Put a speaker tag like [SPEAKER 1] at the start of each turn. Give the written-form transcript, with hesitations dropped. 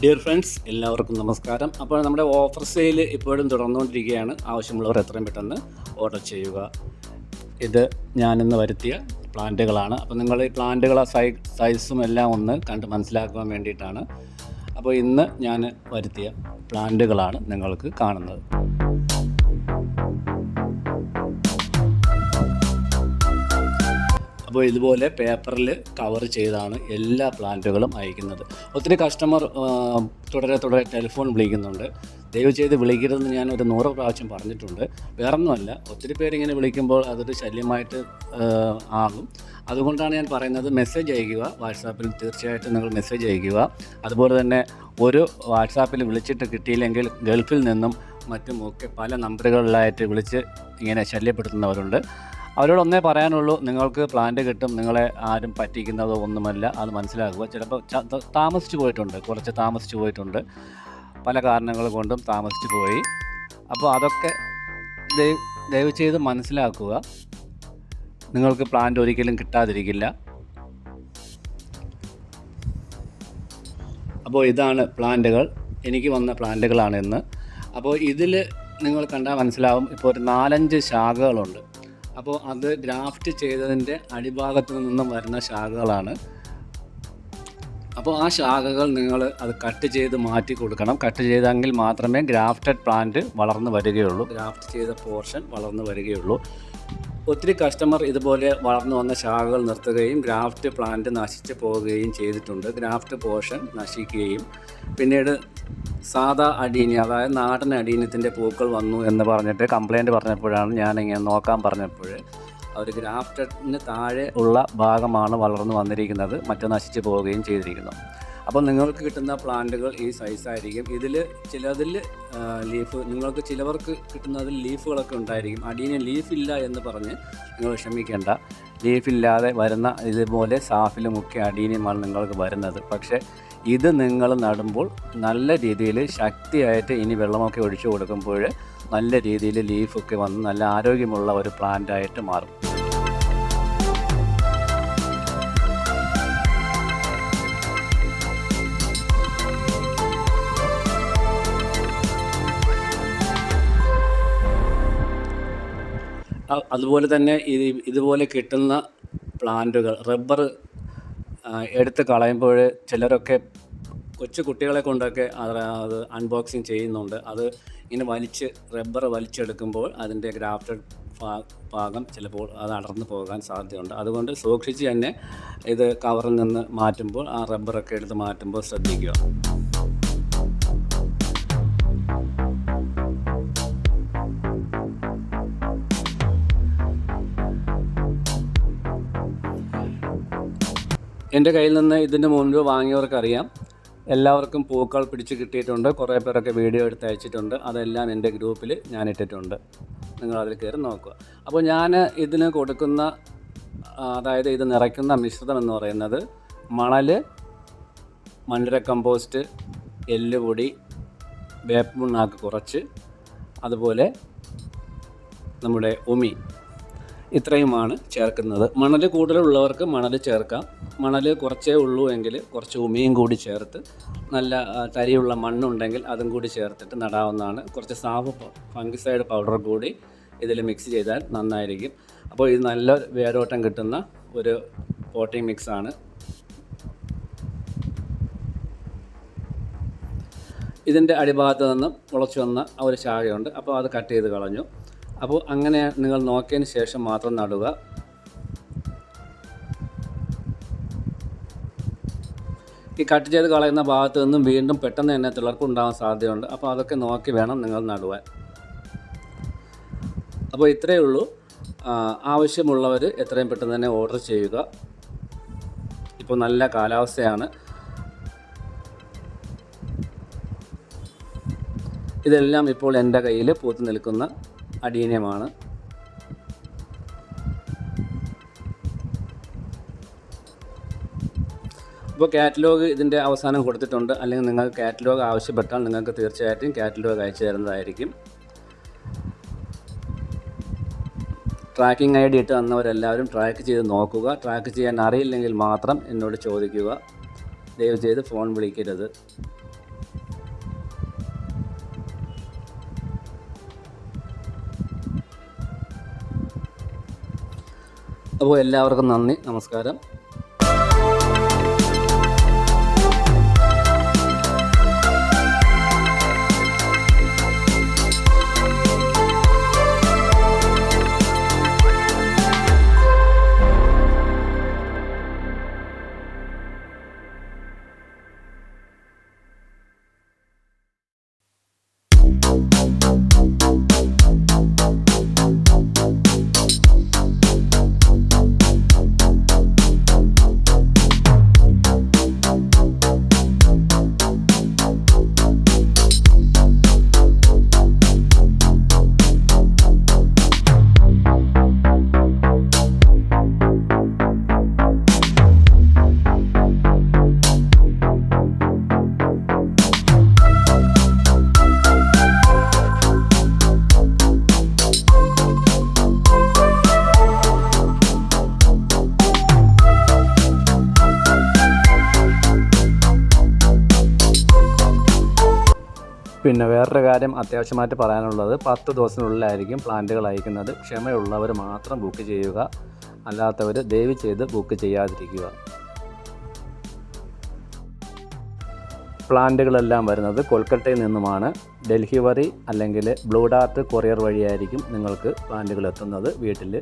[SPEAKER 1] Dear friends, എല്ലാവർക്കും നമസ്കാരം. അപ്പോൾ നമ്മുടെ ഓഫർ സെയിൽ ഇപ്പോഴും തുടർന്നുകൊണ്ടിരിക്കുകയാണ്. ആവശ്യമുള്ളവർ എത്രയും പെട്ടെന്ന് ഓർഡർ ചെയ്യുക. ഇത് ഞാനിന്ന് വരുത്തിയ പ്ലാന്റുകളാണ്. അപ്പോൾ നിങ്ങൾ ഈ പ്ലാന്റുകളെ സൈസും എല്ലാം ഒന്ന് കണ്ട് മനസ്സിലാക്കുവാൻ വേണ്ടിയിട്ടാണ്. അപ്പോൾ ഇന്ന് ഞാൻ വരുത്തിയ പ്ലാന്റുകളാണ് നിങ്ങൾക്ക് കാണുന്നത്. അപ്പോൾ ഇതുപോലെ പേപ്പറിൽ കവർ ചെയ്താണ് എല്ലാ പ്ലാന്റുകളും അയക്കുന്നത്. ഒത്തിരി കസ്റ്റമർ തുടരെ ടെലിഫോൺ വിളിക്കുന്നുണ്ട്. ദയവ് ചെയ്ത് വിളിക്കരുതെന്ന് ഞാൻ ഒരു 100 പ്രാവശ്യം പറഞ്ഞിട്ടുണ്ട്. വേറൊന്നുമല്ല, ഒത്തിരി പേരിങ്ങനെ വിളിക്കുമ്പോൾ അതൊരു ശല്യമായിട്ട് ആകും. അതുകൊണ്ടാണ് ഞാൻ പറയുന്നത്, മെസ്സേജ് അയയ്ക്കുക. വാട്സാപ്പിൽ തീർച്ചയായിട്ടും നിങ്ങൾ മെസ്സേജ് അയയ്ക്കുക. അതുപോലെ തന്നെ ഒരു വാട്സാപ്പിൽ വിളിച്ചിട്ട് കിട്ടിയില്ലെങ്കിൽ ഗൾഫിൽ നിന്നും മറ്റുമൊക്കെ പല നമ്പറുകളിലായിട്ട് വിളിച്ച് ഇങ്ങനെ ശല്യപ്പെടുത്തുന്നവരുണ്ട്. അവരോടൊന്നേ പറയാനുള്ളൂ, നിങ്ങൾക്ക് പ്ലാന്റ് കിട്ടും, നിങ്ങളെ ആരും പറ്റിക്കുന്നതോ ഒന്നുമല്ല, അത് മനസ്സിലാക്കുക. ചിലപ്പോൾ കുറച്ച് താമസിച്ചു പോയിട്ടുണ്ട്, പല കാരണങ്ങൾ കൊണ്ടും താമസിച്ചു പോയി. അപ്പോൾ അതൊക്കെ ദയവ് ചെയ്ത് മനസ്സിലാക്കുക. നിങ്ങൾക്ക് പ്ലാന്റ് ഒരിക്കലും കിട്ടാതിരിക്കില്ല. അപ്പോൾ ഇതാണ് പ്ലാന്റുകൾ, എനിക്ക് വന്ന പ്ലാന്റുകളാണ് ഇന്ന്. അപ്പോൾ ഇതിൽ നിങ്ങൾ കണ്ടാൽ മനസ്സിലാവും, ഇപ്പോൾ ഒരു 4-5 ശാഖകളുണ്ട്. അപ്പോൾ അത് ഗ്രാഫ്റ്റ് ചെയ്തതിൻ്റെ അടിഭാഗത്ത് നിന്നും വരുന്ന ശാഖകളാണ്. അപ്പോൾ ആ ശാഖകൾ നിങ്ങൾ അത് കട്ട് ചെയ്ത് മാറ്റി കൊടുക്കണം. കട്ട് ചെയ്തെങ്കിൽ മാത്രമേ ഗ്രാഫ്റ്റഡ് പ്ലാന്റ് വളർന്നു വരികയുള്ളൂ, ഗ്രാഫ്റ്റ് ചെയ്ത പോർഷൻ വളർന്നു വരികയുള്ളൂ. ഒത്തിരി കസ്റ്റമർ ഇതുപോലെ വളർന്നു വന്ന ശാഖകൾ നിർത്തുകയും ഗ്രാഫ്റ്റ് പ്ലാന്റ് നശിച്ചു പോവുകയും ചെയ്തിട്ടുണ്ട്. ഗ്രാഫ്റ്റ് പോർഷൻ നശിക്കുകയും പിന്നീട് സാധാ അടീനി, അതായത് നാടൻ അടീനത്തിൻ്റെ പൂക്കൾ വന്നു എന്ന് പറഞ്ഞിട്ട് കംപ്ലയിൻറ്റ് പറഞ്ഞപ്പോഴാണ് ഞാനിങ്ങനെ നോക്കാൻ പറഞ്ഞപ്പോൾ അവർ ഗ്രാഫ്റ്റഡിന് താഴെ ഉള്ള ഭാഗമാണ് വളർന്നു വന്നിരിക്കുന്നത്, മറ്റു നശിച്ചു പോവുകയും ചെയ്തിരിക്കുന്നു. അപ്പോൾ നിങ്ങൾക്ക് കിട്ടുന്ന പ്ലാന്റുകൾ ഈ സൈസായിരിക്കും. ചിലതിൽ ലീഫ്, ചിലവർക്ക് കിട്ടുന്നതിൽ ലീഫുകളൊക്കെ ഉണ്ടായിരിക്കും. അടീന ലീഫില്ല എന്ന് പറഞ്ഞ് നിങ്ങൾ വിഷമിക്കേണ്ട. ലീഫില്ലാതെ വരുന്ന ഇതുപോലെ സാഫിലുമൊക്കെ അടീനിയമാണ് നിങ്ങൾക്ക് വരുന്നത്. പക്ഷേ ഇത് നിങ്ങൾ നടുമ്പോൾ നല്ല രീതിയിൽ ശക്തിയായിട്ട് ഇനി വെള്ളമൊക്കെ ഒഴിച്ചു കൊടുക്കുമ്പോൾ നല്ല രീതിയിൽ ലീഫൊക്കെ വന്ന് നല്ല ആരോഗ്യമുള്ള ഒരു പ്ലാന്റായിട്ട് മാറും. അതുപോലെ തന്നെ ഇതുപോലെ കിട്ടുന്ന പ്ലാന്റുകൾ, റബ്ബർ എടുത്ത് കളയുമ്പോൾ ചിലരൊക്കെ കൊച്ചു കുട്ടികളെ കൊണ്ടൊക്കെ അത് അൺബോക്സിങ് ചെയ്യുന്നുണ്ട്. അത് ഇങ്ങനെ റബ്ബർ വലിച്ചെടുക്കുമ്പോൾ അതിൻ്റെ ഗ്രാഫ്റ്റഡ് ഭാഗം ചിലപ്പോൾ അത് അടർന്നു പോകാൻ സാധ്യതയുണ്ട്. അതുകൊണ്ട് സൂക്ഷിച്ച് തന്നെ ഇത് കവറിൽ നിന്ന് മാറ്റുമ്പോൾ, ആ റബ്ബറൊക്കെ എടുത്ത് മാറ്റുമ്പോൾ ശ്രദ്ധിക്കുക. എൻ്റെ കയ്യിൽ നിന്ന് ഇതിന് മുൻപ് വാങ്ങിയവർക്കറിയാം, എല്ലാവർക്കും പൂക്കൾ പിടിച്ച് കിട്ടിയിട്ടുണ്ട്. കുറേ പേരൊക്കെ വീഡിയോ എടുത്ത് അയച്ചിട്ടുണ്ട്. അതെല്ലാം എൻ്റെ ഗ്രൂപ്പിൽ ഞാൻ ഇട്ടിട്ടുണ്ട്, നിങ്ങളതിൽ കയറി നോക്കുക. അപ്പോൾ ഞാൻ ഇതിന് കൊടുക്കുന്ന, അതായത് ഇത് നിറയ്ക്കുന്ന മിശ്രിതം എന്ന് പറയുന്നത് മണ്ണിര കമ്പോസ്റ്റ്, എല്ലുപൊടി, വേപ്പുണ്ണാക്ക് കുറച്ച്, അതുപോലെ നമ്മുടെ ഉമി, ഇത്രയുമാണ് ചേർക്കുന്നത്. മണൽ കൂടുതലുള്ളവർക്ക് മണൽ ചേർക്കാം. മണൽ കുറച്ചേ ഉള്ളൂ എങ്കിൽ കുറച്ച് ഉമിയും കൂടി ചേർത്ത്, നല്ല തരിയുള്ള മണ്ണുണ്ടെങ്കിൽ അതും കൂടി ചേർത്തിട്ട് നടാവുന്നതാണ്. കുറച്ച് ഫംഗിസൈഡ് പൗഡർ കൂടി ഇതിൽ മിക്സ് ചെയ്താൽ നന്നായിരിക്കും. അപ്പോൾ ഇത് നല്ല വേരോട്ടം കിട്ടുന്ന ഒരു പോട്ടിംഗ് മിക്സാണ്. ഇതിൻ്റെ അടിഭാഗത്ത് നിന്നും മുളച്ചു വന്ന ഒരു ശാഖയുണ്ട്. അപ്പോൾ അത് കട്ട് ചെയ്ത് കളഞ്ഞു. അപ്പോൾ അങ്ങനെ നിങ്ങൾ നോക്കിയതിന് ശേഷം മാത്രം നടുക. ഈ കട്ട് ചെയ്ത് കളയുന്ന ഭാഗത്ത് നിന്നും വീണ്ടും പെട്ടെന്ന് തന്നെ തിളർപ്പ് ഉണ്ടാകാൻ സാധ്യതയുണ്ട്. അപ്പോൾ അതൊക്കെ നോക്കി വേണം നിങ്ങൾ നടുവാൻ. അപ്പോൾ ഇത്രയേ ഉള്ളൂ. ആവശ്യമുള്ളവർ എത്രയും പെട്ടെന്ന് തന്നെ ഓർഡർ ചെയ്യുക. ഇപ്പോൾ നല്ല കാലാവസ്ഥയാണ്. ഇതെല്ലാം ഇപ്പോൾ എൻ്റെ കയ്യിൽ പൂത്ത് നിൽക്കുന്ന അടീനിയമാണ്. ഇപ്പോൾ കാറ്റലോഗ് ഇതിൻ്റെ അവസാനം കൊടുത്തിട്ടുണ്ട്. അല്ലെങ്കിൽ നിങ്ങൾക്ക് കാറ്റലോഗ് ആവശ്യപ്പെട്ടാൽ നിങ്ങൾക്ക് തീർച്ചയായിട്ടും കാറ്റലോഗ് അയച്ചു തരുന്നതായിരിക്കും. ട്രാക്കിംഗ് ID ഇട്ട് തന്നവരെല്ലാവരും ട്രാക്ക് ചെയ്ത് നോക്കുക. ട്രാക്ക് ചെയ്യാൻ അറിയില്ലെങ്കിൽ മാത്രം എന്നോട് ചോദിക്കുക. ദയവ് ചെയ്ത് ഫോൺ വിളിക്കരുത്. അപ്പോൾ എല്ലാവർക്കും നന്ദി, നമസ്കാരം. പിന്നെ വേറൊരു കാര്യം അത്യാവശ്യമായിട്ട് പറയാനുള്ളത്, 10 ദിവസത്തിനുള്ളിലായിരിക്കും പ്ലാന്റുകൾ അയക്കുന്നത്. ക്ഷമയുള്ളവർ മാത്രം ബുക്ക് ചെയ്യുക, അല്ലാത്തവർ ദയവ് ചെയ്ത് ബുക്ക് ചെയ്യാതിരിക്കുക. പ്ലാന്റുകളെല്ലാം വരുന്നത് കൊൽക്കത്തയിൽ നിന്നുമാണ്. ഡൽഹി വഴി അല്ലെങ്കിൽ ബ്ലൂ ഡാർട്ട് കൊറിയർ വഴിയായിരിക്കും നിങ്ങൾക്ക് പ്ലാന്റുകൾ എത്തുന്നത് വീട്ടിൽ.